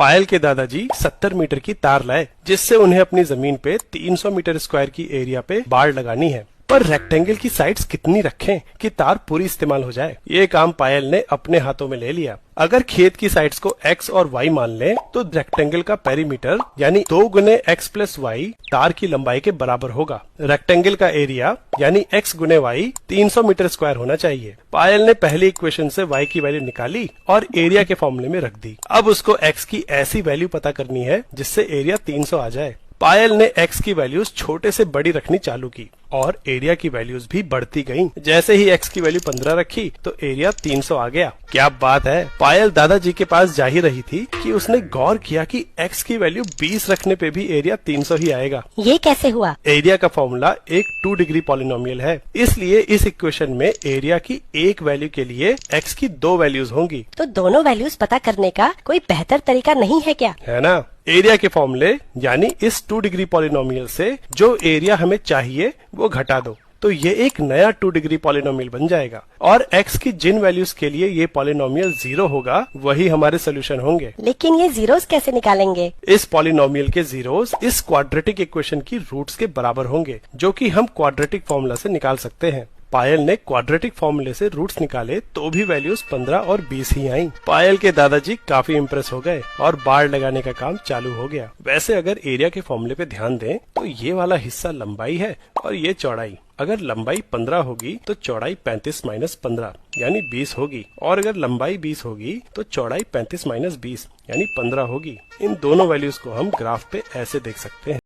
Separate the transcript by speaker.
Speaker 1: पायल के दादाजी 70 मीटर की तार लाए, जिससे उन्हें अपनी जमीन पे 300 मीटर स्क्वायर की एरिया पे बाड़ लगानी है। पर रेक्टेंगल की साइड्स कितनी रखें कि तार पूरी इस्तेमाल हो जाए? ये काम पायल ने अपने हाथों में ले लिया। अगर खेत की साइड्स को x और y मान लें तो रेक्टेंगल का पेरीमीटर यानी 2 गुने x प्लस y तार की लंबाई के बराबर होगा। रेक्टेंगल का एरिया यानी x गुने y 300 मीटर स्क्वायर होना चाहिए। पायल ने पहली इक्वेशन से y की वैल्यू निकाली और एरिया के फॉर्मूले में रख दी। अब उसको x की ऐसी वैल्यू पता करनी है जिससे एरिया 300 आ जाए। पायल ने x की वैल्यूज छोटे से बड़ी रखनी चालू की और एरिया की वैल्यूज भी बढ़ती गईं। जैसे ही x की वैल्यू 15 रखी तो एरिया 300 आ गया। क्या बात है। पायल दादाजी के पास जा ही रही थी कि उसने गौर किया कि x की वैल्यू 20 रखने पे भी एरिया 300 ही आएगा।
Speaker 2: ये कैसे हुआ?
Speaker 1: एरिया का फॉर्मूला एक 2 डिग्री पॉलिनोमियल है, इसलिए इस इक्वेशन में एरिया की एक वैल्यू के लिए x की 2 वैल्यूज होंगी।
Speaker 2: तो दोनों वैल्यूज पता करने का कोई बेहतर तरीका नहीं है क्या?
Speaker 1: है ना। एरिया के फॉर्मूले यानी इस 2 डिग्री पॉलिनोमियल से जो एरिया हमें चाहिए वो घटा दो तो ये एक नया 2 डिग्री पॉलिनोमियल बन जाएगा और x की जिन वैल्यूज के लिए ये पॉलिनोमियल 0 होगा वही हमारे सोल्यूशन होंगे।
Speaker 2: लेकिन ये जीरोस कैसे निकालेंगे?
Speaker 1: इस पॉलिनोमियल के जीरोस इस क्वाड्रेटिक इक्वेशन की रूट्स के बराबर होंगे, जो कि हम क्वाड्रेटिक फॉर्मूला से निकाल सकते हैं। पायल ने क्वाड्रेटिक फॉर्मूले से रूट्स निकाले तो भी वैल्यूज 15 और 20 ही आईं। पायल के दादाजी काफी इम्प्रेस हो गए और बाड़ लगाने का काम चालू हो गया। वैसे अगर एरिया के फॉर्मूले पे ध्यान दें तो ये वाला हिस्सा लंबाई है और ये चौड़ाई। अगर लंबाई 15 होगी तो चौड़ाई 35 माइनस 15 यानी 20 होगी, और अगर लंबाई 20 होगी तो चौड़ाई 35 माइनस 20 यानी 15 होगी। इन दोनों वैल्यूज को हम ग्राफ पे ऐसे देख सकते हैं।